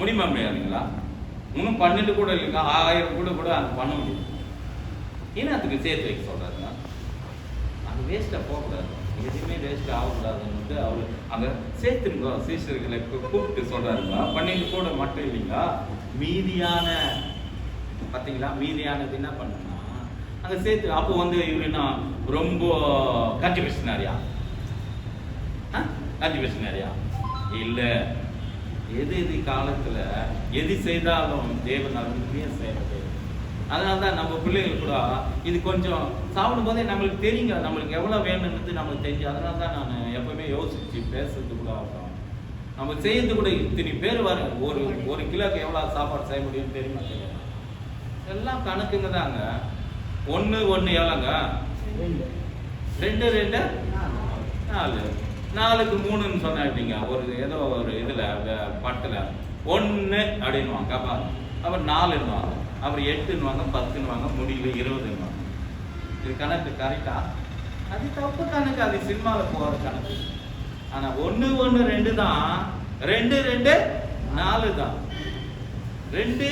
முடியுமா முடியாதுங்களா? இன்னும் 12 கூட இல்லைங்க, 1000 கூட அது பண்ண முடியும். ஏன்னா அதுக்கு சேர்த்து வைக்க சொல்றாருங்க. அது வேஸ்ட்டாக போகக்கூடாது, எதுவுமே வேஸ்ட் ஆகக்கூடாதுன்னு அவர் அங்கே சேர்த்துருங்க. சீஷர்களை கூப்பிட்டு சொல்றாருங்க, 12 கூட மட்டும் இல்லைங்க, மீதியான பார்த்தீங்களா, மீதியானது என்ன பண்ணுன்னா அங்கே சேர்த்து. அப்போ இவர் என்ன ரொம்ப கான்ட்ரிபியூஷனாரியா? கான்ட்ரிபியூஷனாரியா இல்லை. எது காலத்தில் எது செய்தாலும் தேவன் அருமையாக செய்யறது. அதனால தான் நம்ம பிள்ளைகள் கூட இது கொஞ்சம் சாப்பிடும் போதே நம்மளுக்கு தெரியுங்க, நம்மளுக்கு எவ்வளோ வேணும்னு நம்மளுக்கு தெரிஞ்சு. அதனால தான் நான் எப்பவுமே யோசிச்சு பேசுறது கூட ஆகும். நம்ம செய்யறது கூட இத்தனை பேர் வர ஒரு கிலோக்கு எவ்வளோ சாப்பாடு செய்ய முடியும்னு தெரியுமா? தெரியும். எல்லாம் கணக்குங்க தாங்க. 1 எவ்வளோங்க? 2 2 4 4க்கு 3ன்னு சொன்னா எப்படிங்க? ஏதோ ஒரு இதில் பட்டில் 1 அப்படின்வாங்க, அப்புறம் 4ன்னுவாங்க, அப்புறம் 8ன்னுவாங்க, 10ன்னுவாங்க, முடியல 20ன்னுவாங்க. இது கணக்கு கரெக்டா? அது தப்பு கணக்கு, அது சினிமாவில் போகிற கணக்கு. ஆனால் 1 1 2 தான், 2 2 4 தான், 2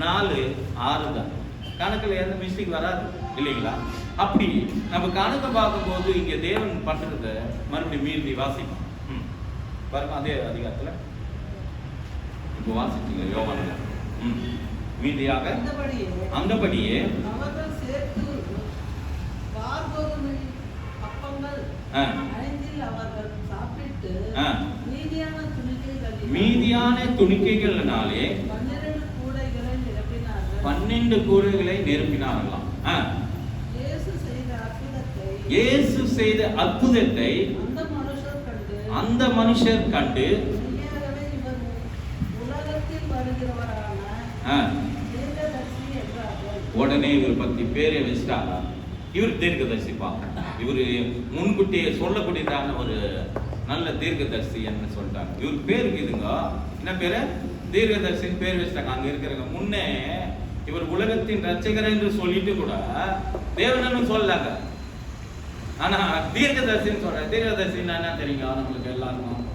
4 6 தான். கணக்கில் எந்த மிஸ்டேக் வராது இல்லைங்களா? அப்படி நம்ம கணக்கை பார்க்கும்போது இங்கே தேவன் பண்ணுறத மறுபடியும் மீறி வாசிப்போம். பாருங்க, அதே அதிகாரத்தில் இப்போ வாசிச்சுங்க யோவான்ல. மீதியாக அந்தபடியே மீதியான துணிக்கைகளினாலே 12 கூடைகளை நிரப்பினார்களாம். இயேசு செய்த அற்புதத்தை அந்த மனுஷர் கண்டு உடனே இவர் பத்தி பேரை வச்சுட்டாங்க. இவர் தீர்க்கதரிசிப்பா, இவரு முன்கூட்டியே சொல்லக்கூடியதான ஒரு நல்ல தீர்க்கதரிசி என்ன சொல்லிட்டாங்க. இவர் பேருக்கு இதுங்க என்ன பேரு? தீர்க்கதரிசின்னு பேர் வச்சுட்டாங்க. அங்க இருக்கிறவங்க முன்னே இவர் உலகத்தின் ரட்சகர் என்று சொல்லிட்டு கூட தேவனன்னு சொல்லலாங்க. ஆனா தீர்க்கதரிசின்னு சொல்ற. தீர்க்கதரிசின்னா என்ன தெரியுங்க? நம்மளுக்கு எல்லாருக்கும்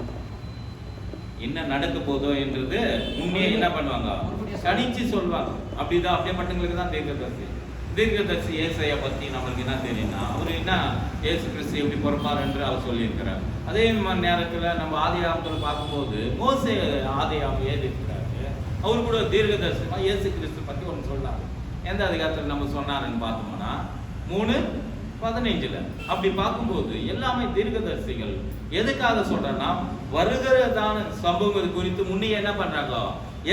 என்ன நடக்க போதோ என்றது முன்னே என்ன பண்ணுவாங்க? கணிச்சு சொல்வாங்க. அப்படிதான் அப்படிப்பட்டவங்களுக்கு தான் தீர்க்கதரிசி. தீர்க்கதரிசி ஏசாயா பத்தி நம்மளுக்கு என்ன தெரியும்னா, அவரு என்ன இயேசு கிறிஸ்து எப்படி பிறப்பார் என்று அவர் சொல்லியிருக்கிறார். அதே மாதிரி நேரத்துல நம்ம ஆதியாகமத்துல பார்க்கும்போது மோசே ஆதியாகமம் எழுதியிருக்கிறாரு. அவரு கூட தீர்க்கதரிசனமா இயேசு கிறிஸ்து பத்தி ஒன்று சொன்னாங்க. எந்த அதிகாரத்தில் நம்ம சொன்னாருன்னு பார்த்தோம்னா 3:15. அப்படி பார்க்கும்போது எல்லாமே தீர்க்கதரிசிகள் எதுக்காக சொல்றேன்னா, வருகிறதான சம்பவங்கள் குறித்து முன்னே என்ன பண்றாங்க?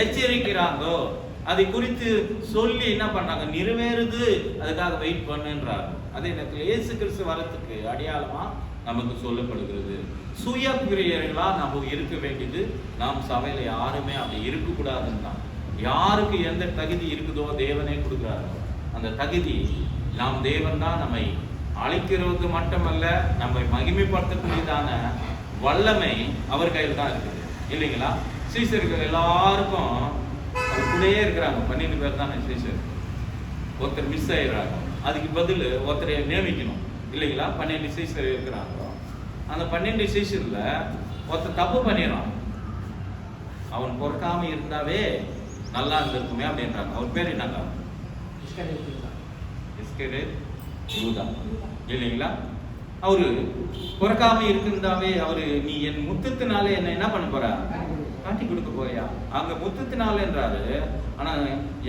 எச்சரிக்கிறாங்க. அதை குறித்து சொல்லி என்ன பண்றாங்க? நிறைவேறுது, அதுக்காக வெயிட் பண்ணுன்றாங்க. அதே நேரத்தில் இயேசு கிறிஸ்து வரத்துக்கு அடையாளமா நமக்கு சொல்லப்படுகிறது. சுய பிரியர்களா நம்ம இருக்க வேண்டியது. நாம் சபையில யாருமே அப்படி இருக்கக்கூடாதுன்னு தான். யாருக்கு எந்த தகுதி இருக்குதோ தேவனே கொடுக்குறாரு. அந்த தகுதி நாம் தேவன் தான் நம்மை அழைக்கிறது மட்டுமல்ல, நம்மை மகிமைப்படுத்தக்கூடியதான வல்லமை அவர் கையில் தான் இருக்குது இல்லைங்களா? சீசர்கள் எல்லாருக்கும் அவர் கூடயே இருக்கிறாங்க. 12 பேர் தானே சீசர். ஒருத்தர் மிஸ் ஆயிடுறாங்க, அதுக்கு பதில் ஒருத்தரை நியமிக்கணும் இல்லைங்களா? 12 சீசர் இருக்கிறாங்க. அந்த 12 சீசர்ல ஒருத்தர் தப்பு பண்ணிடுறான். அவன் பொறுக்காம இருந்தாவே நல்லா இருந்திருக்குமே அப்படின்றாங்க. அவர் பேர் என்னங்க? யூதா இல்லைங்களா? அவரு பொறுக்காம இருந்தாவே அவரு, நீ என் முத்தத்தினாலே என்ன பண்ண போற? காட்டி கொடுக்க போறியா? அங்க முத்தத்தினாலன்றாரு. ஆனா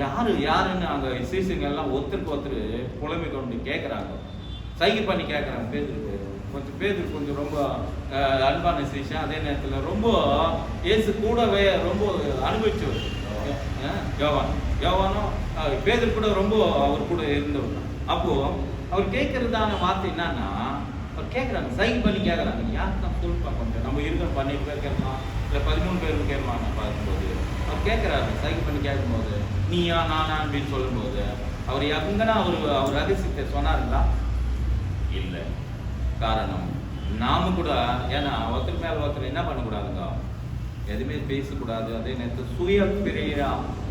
யாருன்னு அங்க சீசுங்க எல்லாம் ஒருத்தருக்கு ஒருத்தர் புலமை கொண்டு கேட்கறாங்க, சைகை பண்ணி கேட்கறாங்க. பேதுரு கொஞ்சம் ரொம்ப அன்பான சீசன். அதே நேரத்துல ரொம்ப இயேசு கூடவே ரொம்ப அனுபவிச்சவர். யோவானும் பேதுரு கூட ரொம்ப அவர் கூட இருந்தவர். அப்போ அவர் கேட்கறதான வார்த்தை என்னன்னா, அவர் கேட்கறாங்க, சைகை பண்ணி கேட்கறாங்க. யாருக்கு தான் சொல்லுப்பா, கொஞ்சம் நம்ம இருக்கிற 12 பேர் கேட்கலாம், இல்லை 13 பேருக்கு கேட்கலாம். பார்க்கும்போது அவர் கேட்கறாரு, சைகை பண்ணி கேட்கும்போது நீயா நானா அப்படின்னு சொல்லும்போது அவர் எங்கன்னா அவர் ரகசியத்தை சொன்னாருங்களா? இல்லை. காரணம் நாம கூட, ஏன்னா ஒருத்தர் மேல ஒருத்தர் என்ன பண்ணக்கூடாதுங்க, எதுவுமே பேசக்கூடாது. அதே நேரத்தில் சுய பிரியா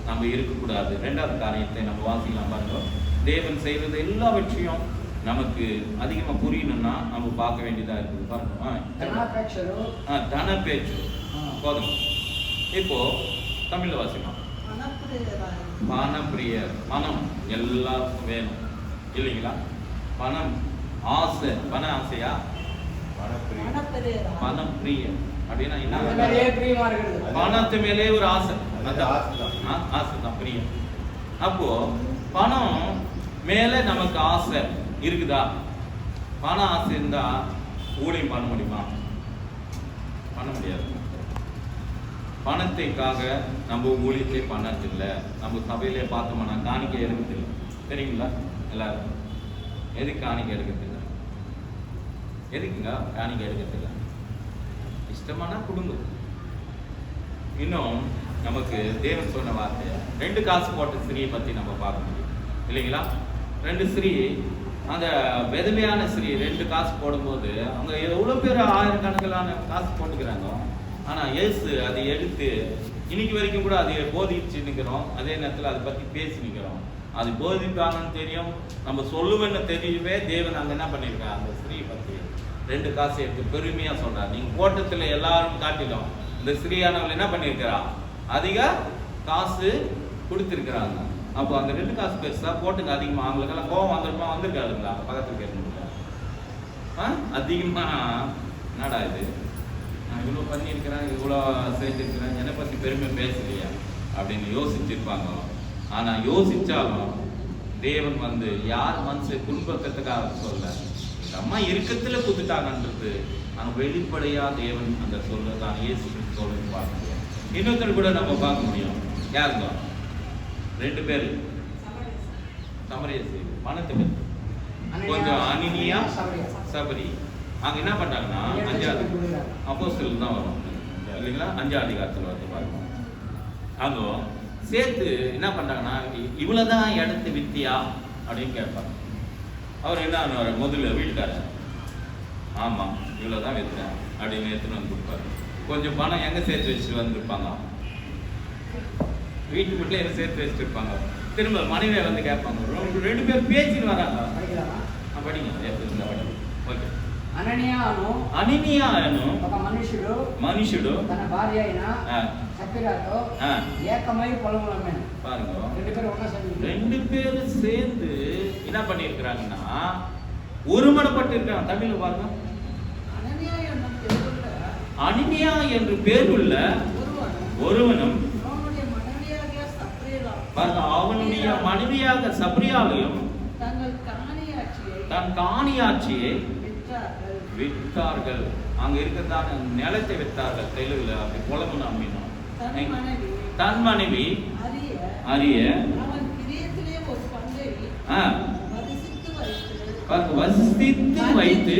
நம்ம இருக்கக்கூடாது. 2வது காரியத்தை நம்ம வாசிக்கலாம் பாருங்க. தேவன் செய்வது எல்லாவற்றையும் நமக்கு அதிகமா புரியணும்னா நம்ம பார்க்க வேண்டியதா இருக்குது. பாருங்க, தன பேச்சு போதும். இப்போ தமிழ்ல வாசிக்கலாம். பணப்பிரியர். பணம் எல்லாருக்கும் வேணும் இல்லைங்களா? பணம் ஆசை. பண ஆசையா? பணம் பிரியர் அப்படின்னா என்ன? பணத்து மேலே ஒரு ஆசை. ஆசை தான் பிரியம். அப்போ பணம் மேல நமக்கு ஆசை இருக்குதா? பண ஆசை இருந்தா ஊழியம் பண்ண முடியுமா? பண்ண முடியாது. பணத்தைக்காக நம்ம ஊழியத்தை பண்ணதில்லை. நம்ம சபையிலே பார்த்தோம்னா காணிக்கை எடுக்கிறதில்லை. தெரியுங்களா எல்லாரும்? எதுக்கு காணிக்கை எடுக்கிறதில்லை? எதுக்குங்க காணிக்கை எடுக்கிறதில்லை? இஷ்டமான குடும்பம். இன்னும் நமக்கு தேவன் சொன்ன வார்த்தை 2 காசு போட்ட ஸ்திரீயை பத்தி நம்ம பார்க்க முடியும் இல்லைங்களா? 2 ஸ்திரீ, அந்த விதவையான ஸ்திரீ 2 காசு போடும்போது அவங்க எவ்வளவு பேர் ஆயிரக்கணக்கிலான காசு போட்டுக்கிறாங்க. ஆனா இயேசு அதை எடுத்து இன்னைக்கு வரைக்கும் கூட அதை போதிச்சு நிற்கிறோம். அதே நேரத்தில் அதை பத்தி பேசி நிற்கிறோம். அது போதிப்பாங்கன்னு தெரியும், நம்ம சொல்லுவேன்னு தெரியவே தேவன் அங்க என்ன பண்ணிருக்காங்க, அந்த ஸ்திரீயை பத்தி 2 காசு எடுத்து பெருமையா சொல்றாரு. நீங்க கோட்டத்துல எல்லாரும் காட்டிலும் இந்த ஸ்திரீயானவள் என்ன பண்ணிருக்கிறா? அதிக காசு கொடுத்திருக்கிறாங்க. அப்போ அந்த 2 காசு பெருசா போட்டுங்க அதிகமா. அவங்களுக்கெல்லாம் கோபம் வந்திருக்காதுங்களா? பக்கத்துல கேட்கணும் அதிகமா. என்னடா இது, நான் இவ்வளோ பண்ணியிருக்கிறேன், இவ்வளோ செஞ்சிருக்கிறேன், என்னை பத்தி பெருமை பேசலையா அப்படின்னு யோசிச்சிருப்பாங்க. ஆனா யோசிச்சாலும் தேவன் யார் மனசு குடும்பத்துக்காக சொல்ல, இந்த அம்மா இருக்கத்துல குத்துட்டாங்கன்றது அங்க வெளிப்படையா தேவன் அந்த சொல்லதான் இயேசு சொல்லுன்னு பார்க்க முடியும். இன்னொருத்தர் கூட நம்ம பார்க்க முடியும். யாருங்க? 2 பேர் சமரியசி மனத்துக்கு கொஞ்சம் அனினியா சபரி. அங்க என்ன பண்றாங்கன்னா 5வது அப்போஸ்தலர் தான் வரும் இல்லைங்களா? 5ஆம் அதிகாரத்தில் வந்து பாருங்க. அங்க சேர்த்து என்ன பண்றாங்கன்னா, இவ்வளவுதான் இடத்து வித்தியா அப்படின்னு கேட்பாங்க. அவர் என்ன முதல்ல வீட்டுக்காரர், ஆமா இவ்வளவுதான் வித்துறேன் அப்படின்னு எடுத்துன்னு வந்து கொடுப்பாரு. கொஞ்சம் பணம் எங்க சேர்த்து வச்சுட்டு வந்துருப்பாங்க? வீட்டுக்குள்ளே என்ன சேர்த்து வச்சுட்டு இருப்பாங்க. திரும்ப மனைவியை வந்து கேட்பாங்க. 2 பேர் பேசிட்டு வராங்க. படிங்க. ఓకే. అననీయాను ఒక మనుషుడు తన భార్య అయిన సప్పిరాతో ఏకమై పొలం అమ్మాను. பாருங்க, 2 பேரும் சேர்ந்து என்ன பண்ணிருக்காங்கன்னா ஒருமனப்பட்டு இருக்காங்க. தமிழ்ல பாருங்க, அனனியா என்று பேருள்ள ஒருவனும் அவனுடைய மனைவியாக சப்ரியாவையும் தன் காணியாட்சியை விற்றார்கள். அங்க இருக்கிறதான நிலத்தை விற்றார்கள். தெலுங்குல அப்படி புலமுன்னு அம்மினா தன் மனைவி அறிய வசித்து வைத்து.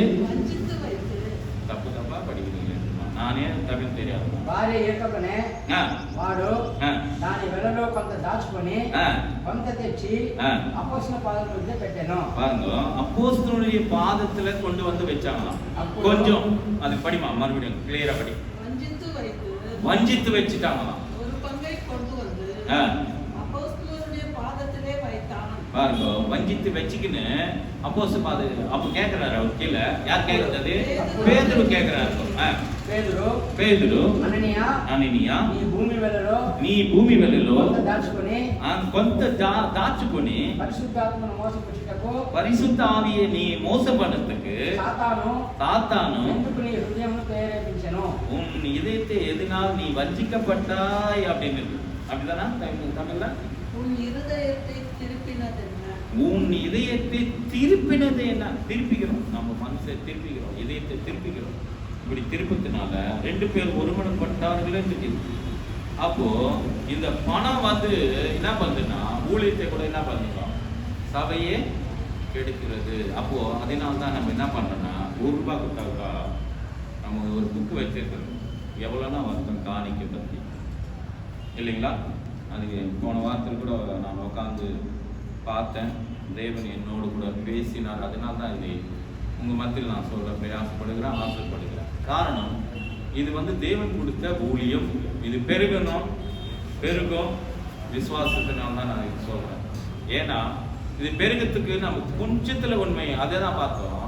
తప్పు తప్ప படிக்கிறீங்க, నానే తమిళ தெரியாது. భార్య ఏకపనే వాడు దాని వెలలో కొంత దాచుకొని కొంత తెచ్చి అపోస్తలుల పాదముల మీద పెట్టెను. பாருங்க, அப்போஸ்தலருடைய பாதத்துல கொண்டு வந்து வெச்சாங்களாம். கொஞ்சம் அது படிமா, மறுபடியும் கிளியரா படி. வஞ்சித்து வெச்சிட்டாங்களாம். ஒரு பங்கை கொண்டு வந்து அப்போஸ்தலருடைய பாதத்திலே வைத்தான். பாருங்க, வஞ்சித்து வெச்சிக்கின்னு அப்போஸ்தலர் பாத அப்ப கேக்குறாரு. அவர் கீழ யார் கேக்குறது? பேதுரு கேக்குறாரு. పేతురు అననీయా నీ భూమి వెలలో కొంత దాచుకొని పరిశుద్ధ ఆవిயை நீ மோசப்படுறதுக்கு சாத்தானு உன் இதயத்தை எதனால் நீ வஞ்சிக்கப்பட்டாய் அப்படின்னு. அப்படிதானா தமிழ்ல? உன் இதயத்தை திருப்பினது என்ன? திருப்பிக்கிறோம். நம்ம மனசை திருப்பிக்கிறோம், இதயத்தை திருப்பிக்கிறோம். இப்படி திருப்பத்தினால 2 பேர் ஒருமனப்பட்டார்கள். அப்போ இந்த பணம் என்ன பண்ணுதுன்னா ஊழியத்தை கூட என்ன பண்ணுறோம், சபையே கெடுக்கிறது. அப்போ அதனால்தான் நம்ம என்ன பண்றோம்னா ₹1 கொடுத்தாக்கா நம்ம ஒரு புக்கு வச்சிருக்கிறோம், எவ்வளோனா வருத்தம் காணிக்க பற்றி இல்லைங்களா? அதுக்கு போன வாரத்தில் கூட நான் உட்காந்து பார்த்தேன். தேவன் என்னோடு கூட பேசினார். அதனால்தான் இது உங்கள் மத்தியில் நான் சொல்ல பிரயாசப்படுகிறேன், ஆசைப்படுகிறேன். காரணம், இது தேவன் கொடுத்த ஊழியம். இது பெருகும் விசுவாசத்தினால தான் நான் இது சொல்றேன். ஏன்னா இது பெருகத்துக்கு நம்ம கொஞ்சத்துல உண்மை அதை தான் பார்த்தோம்.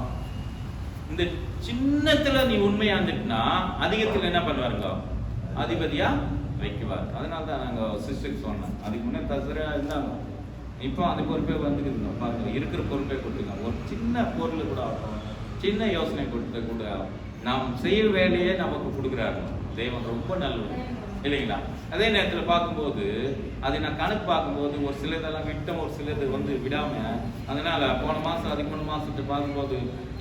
இந்த சின்னத்துல நீ உண்மையா இருந்துட்டுனா அதிகத்துல என்ன பண்ணுவாருங்க? அதிபதியா வைக்குவார். அதனால தான் நாங்கள் சிஸ்டருக்கு சொன்னோம். அதுக்கு முன்னே தசரா இருந்தாங்க, இப்போ அந்த பொறுப்பே வந்துக்குதுங்க. பாருங்க, இருக்கிற பொறுப்பே கொடுத்துருக்காங்க. ஒரு சின்ன பொருள் கூட ஆகட்டும், சின்ன யோசனை கொடுத்த கூட நாம் செய்ய வேலையே நமக்கு கொடுக்குறாரு தேவன். ரொம்ப நல்லது இல்லைங்களா? அதே நேரத்தில் பார்க்கும்போது அதை நான் கணக்கு பார்க்கும்போது ஒரு சிலதெல்லாம் விட்டோம், ஒரு சிலது வந்து விடாம. அதனால போன மாதம் அதுக்கு முன்ன மாதத்தை பார்க்கும்போது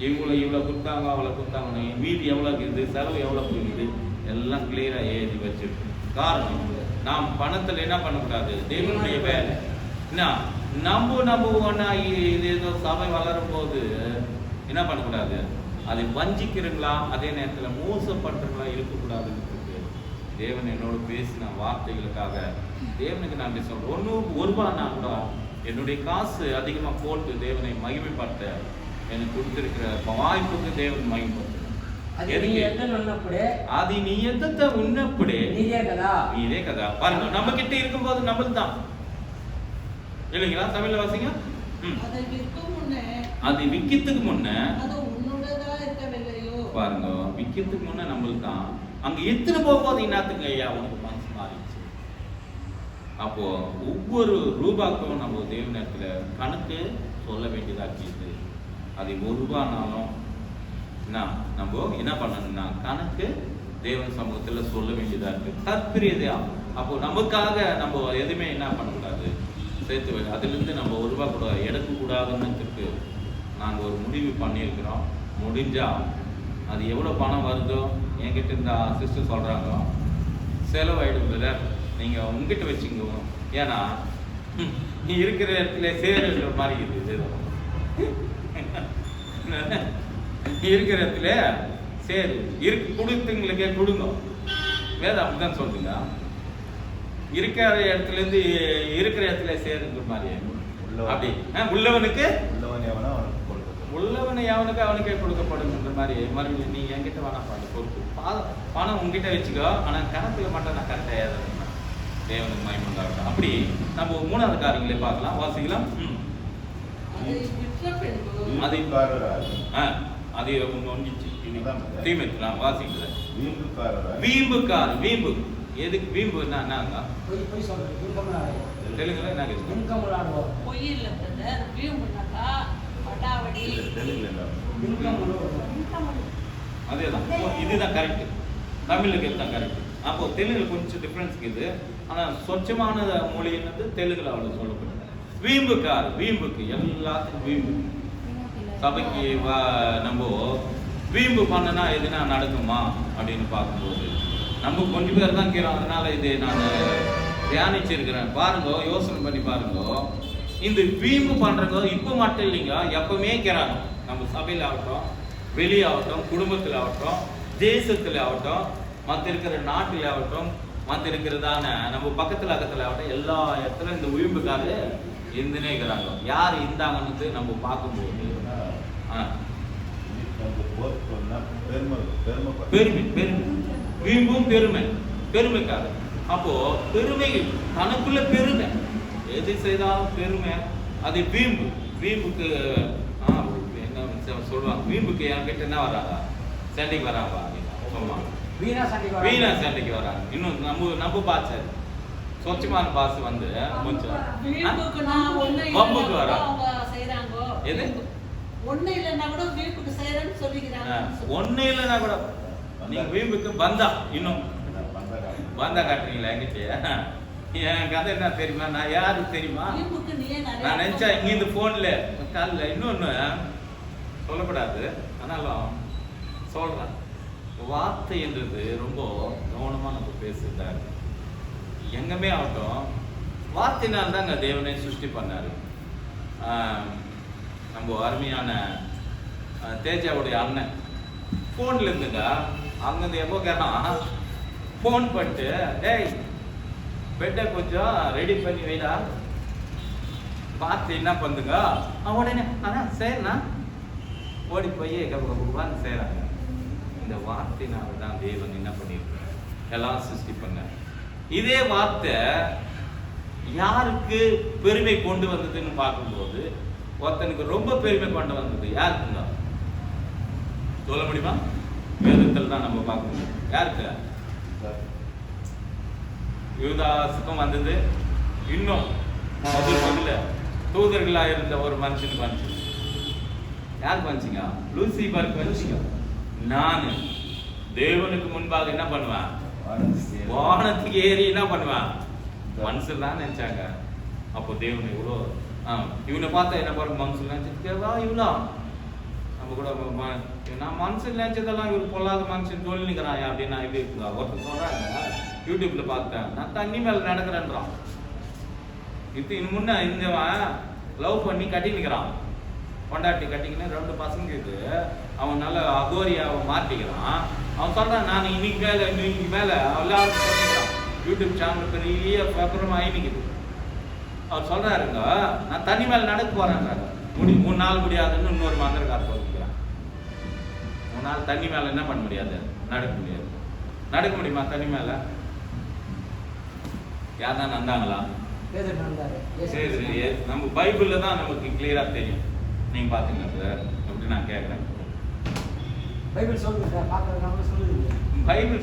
இவ்வளோ கொடுத்தாங்க, அவ்வளோ கொடுத்தாங்க, மீதி எவ்வளோ இருக்குது, செலவு எவ்வளோ போகுது, எல்லாம் கிளியராக எழுதி வச்சிருக்கு. காரணம், நாம் பணத்தில் என்ன பண்ணக்கூடாது, தேவனுடைய வேலை என்ன நம்ம ஒன்றா இது ஏதோ சபை வளரும் போது என்ன பண்ணக்கூடாது, அதை வஞ்சிக்கிறீங்களா, அதே நேரத்தில் மோசப்படுறீங்களா இருக்கக்கூடாதுன்னு தேவன் என்னோட பேசின வார்த்தைகளுக்காக தேவனுக்கு நன்றி சொல்றேன். ஒரு ரூபாய் நான் கூட என்னுடைய காசு அதிகமாக போட்டு தேவனை மகிமைப்படுத்த எனக்கு கொடுத்திருக்கிற வாய்ப்புக்கு தேவன் மகிமைப்படுத்த. அது நீ எந்த உன்னப்படி இதே கதா பாருங்க, நம்ம கிட்ட இருக்கும்போது நம்மளுக்கு தான் இல்லைங்களா? தமிழ்ல வாசிங்க. அது விக்கிறதுக்கு முன்ன பாருங்க, விக்கிறதுக்கு முன்ன நம்மளுக்கு தான். அங்க எத்தனை போகும்போது இன்னாத்துக்கு ஐயா உனக்கு மனசு மாறிடுச்சு. அப்போ ஒவ்வொரு ரூபாய்க்கும் நம்ம தேவனத்துல கணக்கு சொல்ல வேண்டியதா இருக்குது. அது ஒரு ரூபானாலும் நம்ம என்ன பண்ணணும்னா கணக்கு தேவன் சமூகத்துல சொல்ல வேண்டியதா இருக்கு. தற்பிரியதையா அப்போ நமக்காக நம்ம எதுவுமே என்ன பண்ணக்கூடாது, சேர்த்து வை. அதுல இருந்து நம்ம ஒரு ரூபாய் கூட எடுக்க கூடாதுன்னு நாங்க ஒரு முடிவு பண்ணியிருக்கிறோம். முடிஞ்சா அது எவ்வளோ பணம் வருதோ என்கிட்ட இந்த சிஸ்டர் சொல்கிறாங்க, செலவாயிடும் பிரதர், நீங்கள் உங்ககிட்ட வச்சுக்கோ. ஏன்னா நீ இருக்கிற இடத்துல சேருன்ற மாதிரி இருக்குது. நீ இருக்கிற இடத்துல சேரு கொடுத்துங்களுக்கே கொடுங்க. வேதம் அப்படிதான் சொல்லுங்க. இருக்கிற இடத்துலேருந்து இருக்கிற இடத்துல சேருன்ற மாதிரி அப்படி உள்ளவனுக்கு உள்ளவனை அவனுக்கு அவனுக்கே கொடுக்கப்படுங்கிற மாதிரி மறுபடியும் நீ என்கிட்ட வேணா பாடு பொறுப்பு பணம் உங்ககிட்ட வச்சுக்கோ, ஆனால் கணக்குல மட்டும் நான் கரெக்டாக ஏதாவது தேவனுக்கு மகிமைண்டாகட்டும். அப்படி நம்ம மூணாவது காரியங்களே பார்க்கலாம், வாசிக்கலாம். அது ஒன்றிச்சு தீமைக்கலாம் வாசிக்கல. வீம்பு எதுக்கு வீம்பு என்னங்க தெலுங்குல என்ன அதேதான், இதுதான் கரெக்ட். தமிழுக்கு இதுதான் கரெக்ட். அப்போ தெலுங்குல கொஞ்சம் டிஃபரன்ஸ் இருக்குது. ஆனால் சொச்சமான மொழி என்னது தெலுங்குல அவ்வளோ சொல்லப்படுது. வீம்புக்கு எல்லாத்துக்கும் வீம்பு. சபைக்கு நம்ம வீம்பு பண்ணனா எதுனா நடக்குமா அப்படின்னு பார்க்கும்போது நம்ம கொஞ்சம் பேர் தான் இருக்கிறோம். அதனால இது நான் தியானிச்சிருக்கிறேன். பாருங்க, யோசனை பண்ணி பாருங்க. இந்த வீம்பு பண்றவங்க இப்போ மட்டும் இல்லைங்க, எப்பவுமே இருக்கிறாங்க. நம்ம சபையில் ஆகட்டும், வெளியாகட்டும், குடும்பத்தில் ஆகட்டும், தேசத்துல ஆகட்டும், மற்ற இருக்கிற நாட்டில் ஆகட்டும், மற்ற இருக்கிறதான நம்ம பக்கத்தில் ஆகட்டும், எல்லா இடத்துல இந்த வீம்புக்காரு இருந்துனே இருக்கிறாங்க. யார் இருந்தாங்கன்னு நம்ம பார்க்கும்போது வீம்பும் பெருமைக்காக. அப்போ பெருமை தனக்குள்ள பெருமை, எது செய்தாலும் பெருமை. அது வீம்புக்கு என்ன சொல்லுவாங்க, வீம்புக்கு என்கிட்ட என்ன வராதா, சண்டைக்கு வராங்க, வீணா சண்டைக்கு வராங்க. இன்னும் நம்ம பாச்சு சொச்சமான பாசு வந்து பம்புக்கு வராங்க. எது ஒண்ணு இல்லைன்னா கூட நீங்க வீம்புக்கு பந்தா, இன்னும் பந்தா காட்டுறீங்களா என்கிட்ட? என் கதை என்ன தெரியுமா, நான் யாரு தெரியுமா? நான் நினைச்சா இங்க இந்த போன்ல காலில் இன்னொன்னு சொல்லக்கூடாது, ஆனாலும் சொல்றேன். வார்த்தை என்றது ரொம்ப கவனமா நம்ம பேசுறதா இருக்கு. எங்கமே ஆகட்டும், வார்த்தையினால் தாங்க தேவனை சிருஷ்டி பண்ணாரு. நம்ம அருமையான தேஜாவுடைய அண்ணன் போன்ல இருந்துங்க, அங்கிருந்து எப்போ கேட்டான், போன் பண்ணிட்டு டேய் பெட்டை கொஞ்சம் ரெடி பண்ணி வைடா, பார்த்து என்ன பண்ணுங்க. உடனே அதான் சரிண்ணா ஓடி போய் கபகபான்னு செய்கிறாங்க. இந்த வார்த்தையினால தான் தேவன் என்ன பண்ணியிருக்காரு, எல்லாம் சிருஷ்டி பண்ண. இதே வார்த்தை யாருக்கு பெருமை கொண்டு வந்ததுன்னு பார்க்கும்போது ஒருத்தனுக்கு ரொம்ப பெருமை கொண்டு வந்தது யாருக்குங்க சொல்ல முடியுமா? வேதத்தில் தான் நம்ம பார்க்க முடியும். யாருக்கு? யூதாசுக்கும் வந்தது. இன்னும் முதல்ல தூதர்களா இருந்த ஒரு மனுஷனுக்கு வந்துச்சு. யாருக்கு வந்துச்சுங்க? லூசிபருக்கு வந்துச்சுங்க. நான் தேவனுக்கு முன்பாக என்ன பண்ணுவேன்? வானத்துக்கு ஏறி என்ன பண்ணுவேன்? மனுஷன் தான் நினைச்சாங்க. அப்போ தேவன் இவ்வளோ இவனை பார்த்தா என்ன பாருங்க, மனுஷன் நினைச்சிருக்கா இவ்வளோ நம்ம கூட நான் மனுஷன் நினைச்சதெல்லாம் இவர் பொல்லாத மனுஷன் சொல்லி நிற்கிறான் அப்படின்னா இப்படி இருக்குங்க. ஒருத்தர் சொல்றாங்க, யூடியூப்ல பார்த்தேன், நான் தண்ணி மேல நடக்கிறேன்றான். இது முன்ன இந்தவன் லவ் பண்ணி கட்டி நிற்கிறான், கொண்டாட்டி கட்டிக்கின்னு 2 பசங்க இது. அவன் நல்ல அகோரியாவை மாட்டிக்கிறான். அவன் சொல்றான், நான் இன்னைக்கு மேல எல்லாரும் சொல்லிக்கிறான். யூடியூப் சேனல் பெரிய பேப்பரும் ஆயினிக்குது. அவர் சொல்றாருங்க, நான் தண்ணி மேல நடக்க போறேன்றாங்க. 3 நாள் முடியாதுன்னு இன்னொரு மந்திரக்காரர் சொல்லிக்கிறான். 3 நாள் தண்ணி மேல என்ன பண்ண முடியாது? நடக்க முடியாது. நடக்க முடியுமா தண்ணி மேல? யார்தான் நந்தாங்களா? சரி, நம்ம பைபிள்ல தான் நமக்கு கிளியரா தெரியும். நீங்க பாத்தீங்களா சார்? அப்படி நான் கேட்கிறேன். பைபிள்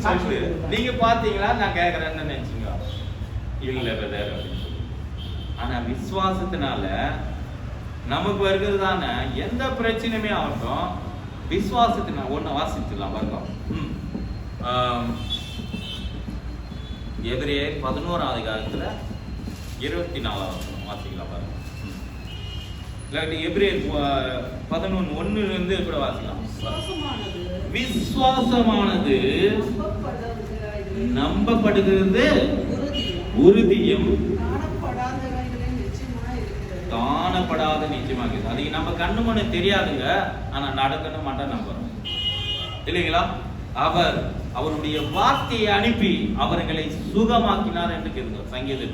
சொல்லுது. நீங்க பாத்தீங்களா? நான் கேட்கிறேன்னு நினைச்சீங்க. இல்ல பிரதர் அப்படின்னு சொல்லி. ஆனா விசுவாசத்தினால நமக்கு வருகிறதான எந்த பிரச்சனையுமே ஆகட்டும், விசுவாசத்தினால ஒண்ணு வாசிச்சுலாம் வர்க்கம். எபிரேயர் 11ஆம் அதிகாரத்துல 24 வாசிக்கலாம் பாருங்க. இல்லாட்டி எபிரேயர் 11:1 கூட வாசிக்கலாம். விசுவாசமானது நம்பப்படுகிறது, உறுதியும் காணப்படாத நிச்சயமாக. அது நம்ம கண்ணு மண்ணு தெரியாதுங்க, ஆனா நடக்கணும் மாட்டோம் நம்புறோம் இல்லைங்களா? அவருடைய வார்த்தையை அனுப்பி அவர்களை சுகமாக்கினார் என்று கேட்கிறோம் சங்கீதத்தில்.